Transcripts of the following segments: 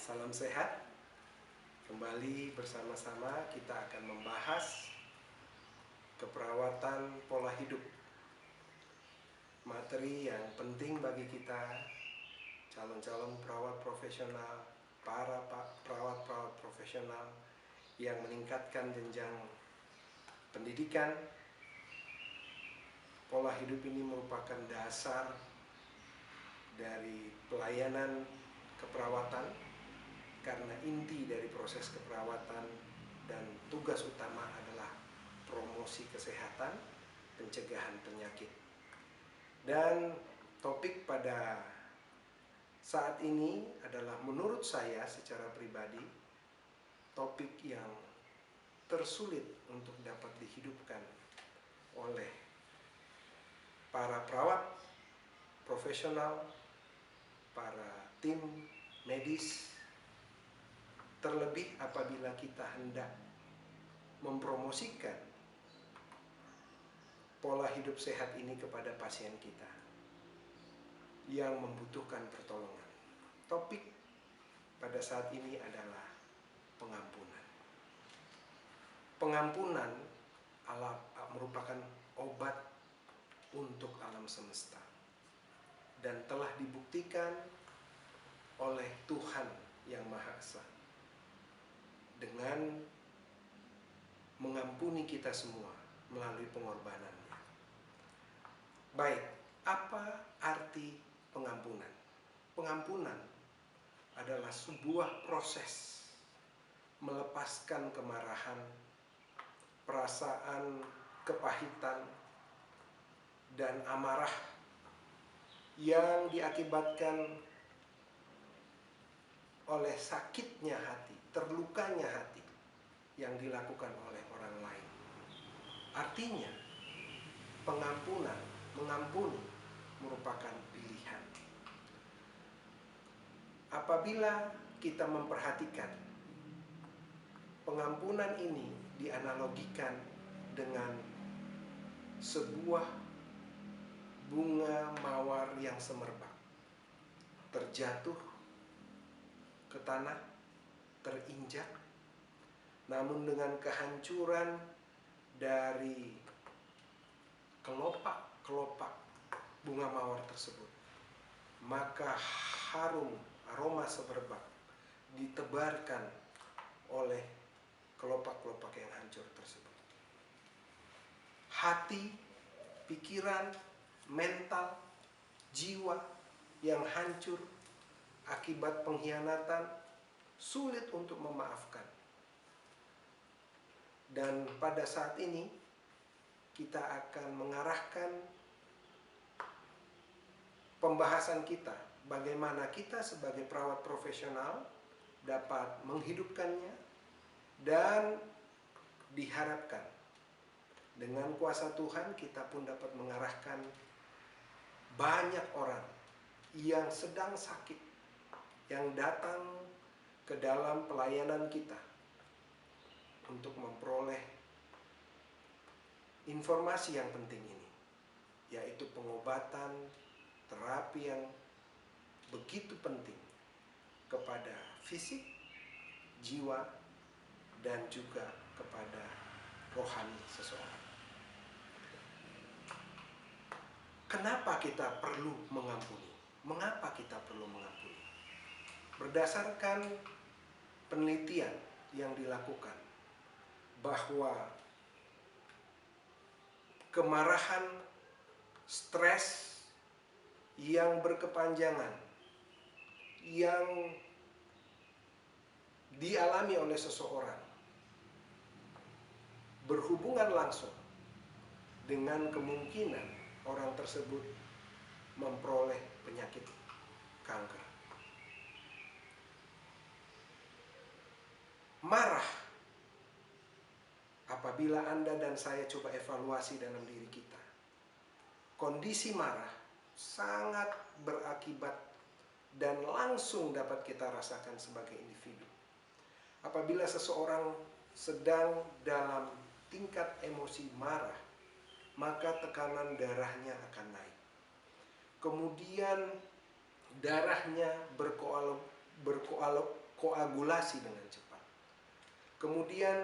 Salam sehat. Kembali bersama-sama kita akan membahas keperawatan pola hidup. Materi yang penting bagi kita, calon-calon perawat profesional, para perawat-perawat profesional yang meningkatkan jenjang pendidikan. Pola hidup ini merupakan dasar dari pelayanan keperawatan, karena inti dari proses keperawatan dan tugas utama adalah promosi kesehatan, pencegahan penyakit. Dan topik pada saat ini adalah menurut saya secara pribadi topik yang tersulit untuk dapat dihidupkan oleh para perawat profesional, para tim medis, terlebih apabila kita hendak mempromosikan pola hidup sehat ini kepada pasien kita yang membutuhkan pertolongan. Topik pada saat ini adalah pengampunan. Pengampunan merupakan obat untuk alam semesta dan telah dibuktikan oleh Tuhan yang Maha Esa dengan mengampuni kita semua melalui pengorbanannya. Baik, apa arti pengampunan? Pengampunan adalah sebuah proses melepaskan kemarahan, perasaan kepahitan, dan amarah yang diakibatkan oleh sakitnya hati, terlukanya hati yang dilakukan oleh orang lain. Artinya, mengampuni merupakan pilihan. Apabila kita memperhatikan, pengampunan ini dianalogikan dengan sebuah bunga mawar yang semerbak, terjatuh ke tanah, terinjak, namun dengan kehancuran dari kelopak-kelopak bunga mawar tersebut, maka harum aroma semerbak ditebarkan oleh kelopak-kelopak yang hancur tersebut. Hati, pikiran, mental, jiwa yang hancur akibat pengkhianatan sulit untuk memaafkan. Dan pada saat ini kita akan mengarahkan pembahasan kita bagaimana kita sebagai perawat profesional dapat menghidupkannya, dan diharapkan dengan kuasa Tuhan kita pun dapat mengarahkan banyak orang yang sedang sakit, yang datang ke dalam pelayanan kita untuk memperoleh informasi yang penting ini, yaitu pengobatan, terapi yang begitu penting kepada fisik, jiwa, dan juga kepada rohani seseorang. Kenapa kita perlu mengampuni? Mengapa kita perlu mengampuni? Berdasarkan penelitian yang dilakukan, bahwa kemarahan, stres yang berkepanjangan yang dialami oleh seseorang berhubungan langsung dengan kemungkinan orang tersebut memperoleh penyakit kanker. Marah, apabila Anda dan saya coba evaluasi dalam diri kita, kondisi marah sangat berakibat dan langsung dapat kita rasakan sebagai individu. Apabila seseorang sedang dalam tingkat emosi marah, maka tekanan darahnya akan naik. Kemudian darahnya berkoalop koagulasi dengan cepat. Kemudian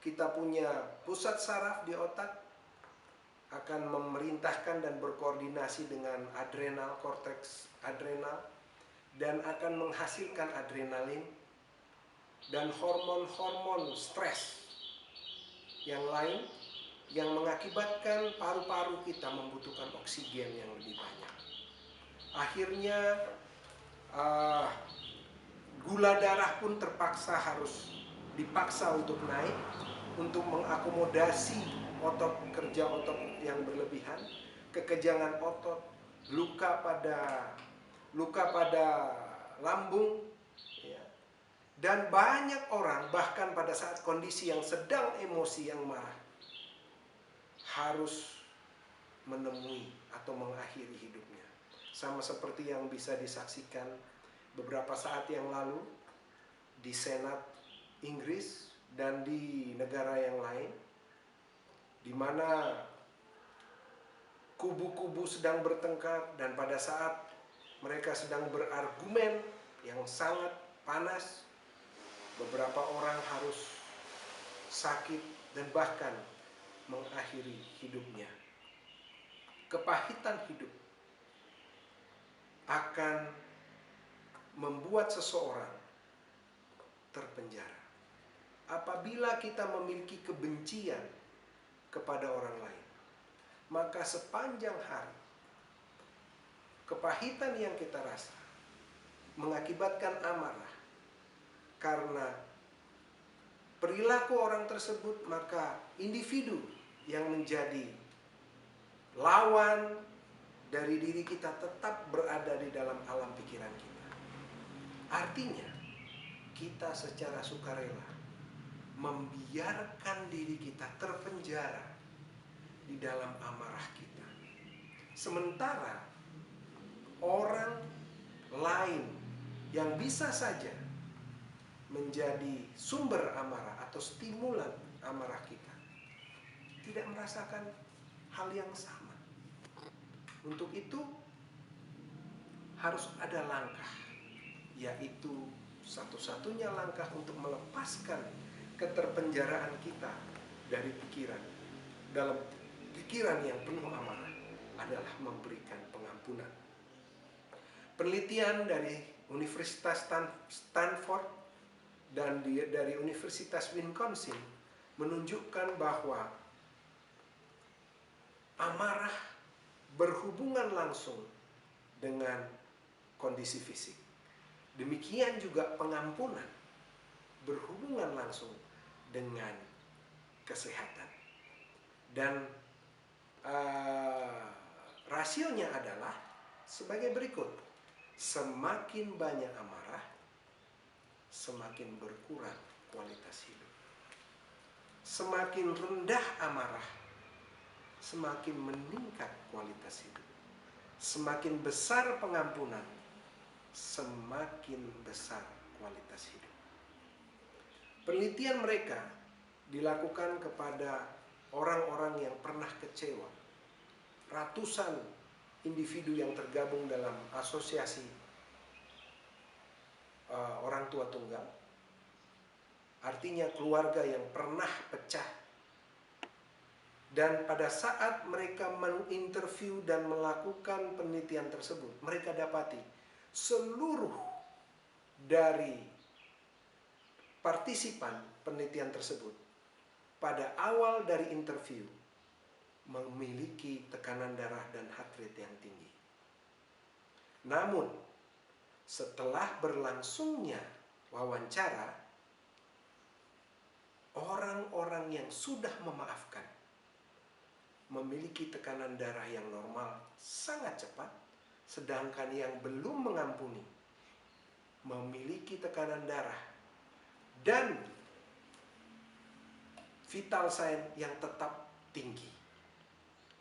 kita punya pusat saraf di otak akan memerintahkan dan berkoordinasi dengan adrenal, korteks adrenal, dan akan menghasilkan adrenalin dan hormon-hormon stres yang lain yang mengakibatkan paru-paru kita membutuhkan oksigen yang lebih banyak. Akhirnya gula darah pun dipaksa untuk naik untuk mengakomodasi kerja otot yang berlebihan, kekejangan otot, luka pada lambung, ya. Dan banyak orang bahkan pada saat kondisi yang sedang emosi yang marah harus menemui atau mengakhiri hidupnya. Sama seperti yang bisa disaksikan beberapa saat yang lalu di Senat Inggris dan di negara yang lain, di mana kubu-kubu sedang bertengkar, dan pada saat mereka sedang berargumen yang sangat panas, beberapa orang harus sakit dan bahkan mengakhiri hidupnya. Kepahitan hidup akan membuat seseorang terpenjara. Apabila kita memiliki kebencian kepada orang lain, maka sepanjang hari kepahitan yang kita rasa mengakibatkan amarah karena perilaku orang tersebut, maka individu yang menjadi lawan dari diri kita tetap berada di dalam alam pikiran kita. Artinya, kita secara sukarela membiarkan diri kita terpenjara di dalam amarah kita. Sementara orang lain yang bisa saja menjadi sumber amarah atau stimulan amarah kita tidak merasakan hal yang sama. Untuk itu harus ada langkah, yaitu satu-satunya langkah untuk melepaskan keterpenjaraan kita dari pikiran. Dalam pikiran yang penuh amarah adalah memberikan pengampunan. Penelitian dari Universitas Stanford dan dari Universitas Wisconsin menunjukkan bahwa amarah berhubungan langsung dengan kondisi fisik. Demikian juga pengampunan berhubungan langsung dengan kesehatan. Dan rasionya adalah sebagai berikut: semakin banyak amarah, semakin berkurang kualitas hidup. Semakin rendah amarah, semakin meningkat kualitas hidup. Semakin besar pengampunan, semakin besar kualitas hidup. Penelitian mereka dilakukan kepada orang-orang yang pernah kecewa. Ratusan individu yang tergabung dalam asosiasi orang tua tunggal, artinya keluarga yang pernah pecah. Dan pada saat mereka menginterview dan melakukan penelitian tersebut, mereka dapati seluruh dari partisipan penelitian tersebut pada awal dari interview memiliki tekanan darah dan heart rate yang tinggi. Namun, setelah berlangsungnya wawancara, orang-orang yang sudah memaafkan memiliki tekanan darah yang normal sangat cepat, sedangkan yang belum mengampuni memiliki tekanan darah dan vital sign yang tetap tinggi.